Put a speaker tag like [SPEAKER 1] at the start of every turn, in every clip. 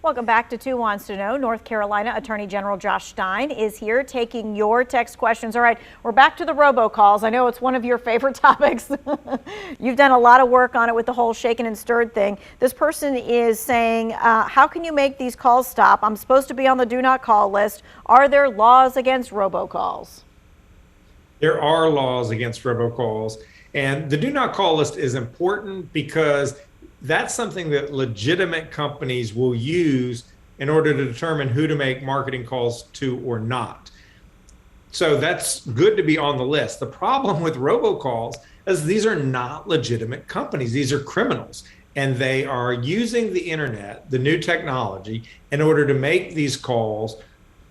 [SPEAKER 1] Welcome back to Two Wants to Know. North Carolina Attorney General Josh Stein is here taking your text questions. All right, we're back to the robocalls. I know it's one of your favorite topics. You've done a lot of work on it with the whole shaken and stirred thing. This person is saying, how can you make these calls stop? I'm supposed to be on the do not call list. Are there laws against robocalls?
[SPEAKER 2] There are laws against robocalls, and the do not call list is important because that's something that legitimate companies will use in order to determine who to make marketing calls to or not. So that's good to be on the list. The problem with robocalls is these are not legitimate companies. These are criminals, and they are using the internet, the new technology, in order to make these calls.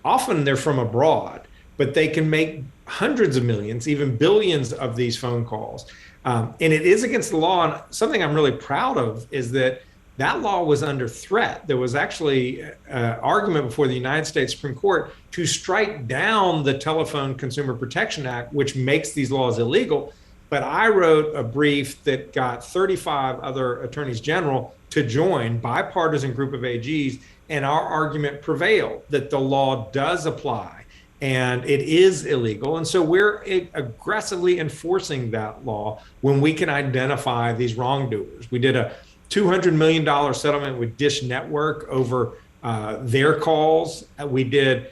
[SPEAKER 2] Often they're from abroad, but they can make hundreds of millions, even billions of these phone calls. And it is against the law. And something I'm really proud of is that law was under threat. There was actually an argument before the United States Supreme Court to strike down the Telephone Consumer Protection Act, which makes these laws illegal. But I wrote a brief that got 35 other attorneys general to join, bipartisan group of AGs, and our argument prevailed that the law does apply. And it is illegal. And so we're aggressively enforcing that law when we can identify these wrongdoers. We did a $200 million settlement with Dish Network over their calls. We did,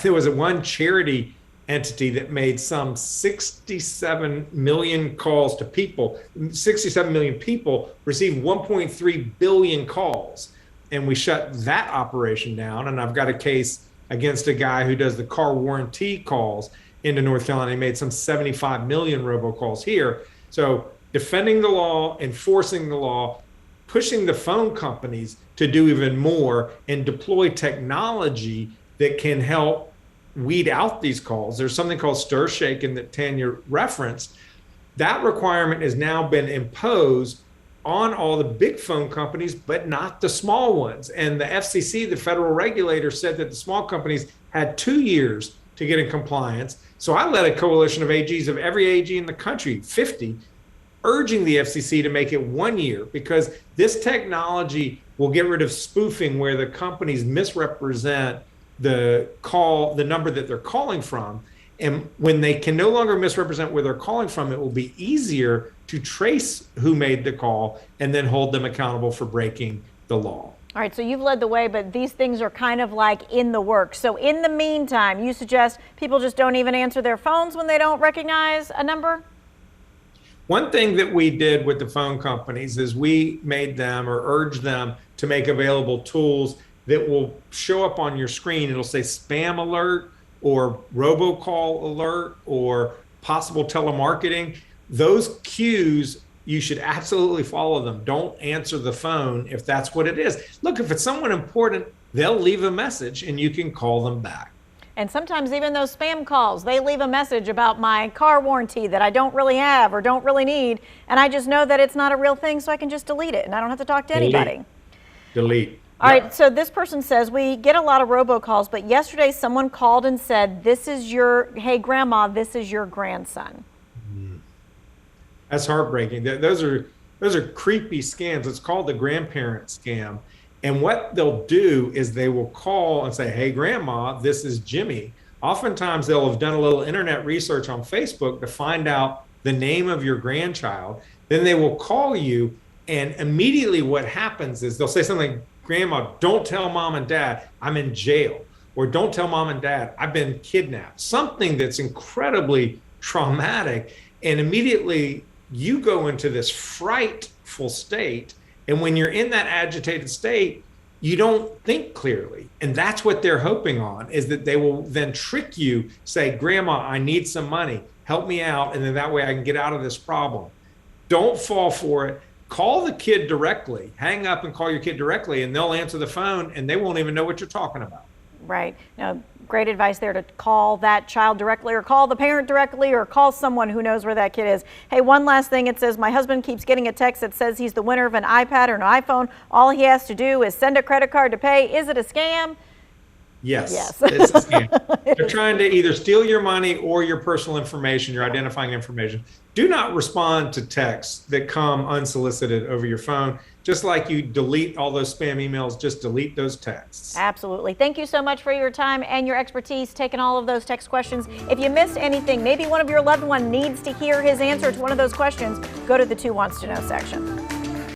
[SPEAKER 2] there was one charity entity that made some 67 million calls to people. 67 million people received 1.3 billion calls. And we shut that operation down. And I've got a case against a guy who does the car warranty calls into North Carolina. He made some 75 million robocalls here. So defending the law, enforcing the law, pushing the phone companies to do even more and deploy technology that can help weed out these calls. There's something called stir shaken that Tanya referenced. That requirement has now been imposed on all the big phone companies, but not the small ones. And the FCC, the federal regulator, said that the small companies had 2 years to get in compliance. So I led a coalition of AGs of every AG in the country, 50, urging the FCC to make it 1 year, because this technology will get rid of spoofing where the companies misrepresent the number that they're calling from. And when they can no longer misrepresent where they're calling from, it will be easier to trace who made the call and then hold them accountable for breaking the law.
[SPEAKER 1] All right, so you've led the way, but these things are kind of like in the works. So in the meantime, you suggest people just don't even answer their phones when they don't recognize a number?
[SPEAKER 2] One thing that we did with the phone companies is we made them or urged them to make available tools that will show up on your screen. It'll say spam alert or robocall alert or possible telemarketing. Those cues, you should absolutely follow them. Don't answer the phone if that's what it is. Look, if it's someone important, they'll leave a message and you can call them back.
[SPEAKER 1] And sometimes even those spam calls, they leave a message about my car warranty that I don't really have or don't really need. And I just know that it's not a real thing, so I can just delete it and I don't have to talk to anybody.
[SPEAKER 2] Delete.
[SPEAKER 1] All right, so this person says, we get a lot of robocalls, but yesterday someone called and said, hey grandma, this is your grandson.
[SPEAKER 2] That's heartbreaking. Those are creepy scams. It's called the grandparent scam. And what they'll do is they will call and say, hey grandma, this is Jimmy. Oftentimes they'll have done a little internet research on Facebook to find out the name of your grandchild. Then they will call you, and immediately what happens is they'll say something like, grandma, don't tell mom and dad I'm in jail, or don't tell mom and dad I've been kidnapped, something that's incredibly traumatic. And immediately you go into this frightful state. And when you're in that agitated state, you don't think clearly. And that's what they're hoping on, is that they will then trick you, say, grandma, I need some money, help me out. And then that way I can get out of this problem. Don't fall for it. Call the kid directly, hang up and call your kid directly, and they'll answer the phone and they won't even know what you're talking about.
[SPEAKER 1] Right. Now, great advice there to call that child directly, or call the parent directly, or call someone who knows where that kid is. Hey, one last thing. It says, my husband keeps getting a text that says he's the winner of an iPad or an iPhone. All he has to do is send a credit card to pay. Is it a scam?
[SPEAKER 2] Yes. It's a scam. They're trying to either steal your money or your personal information, your identifying information. Do not respond to texts that come unsolicited over your phone. just like you delete all those spam emails, just delete those texts.
[SPEAKER 1] Absolutely. Thank you so much for your time and your expertise taking all of those text questions. If you missed anything, maybe one of your loved one needs to hear his answer to one of those questions, go to the Two Wants to Know section.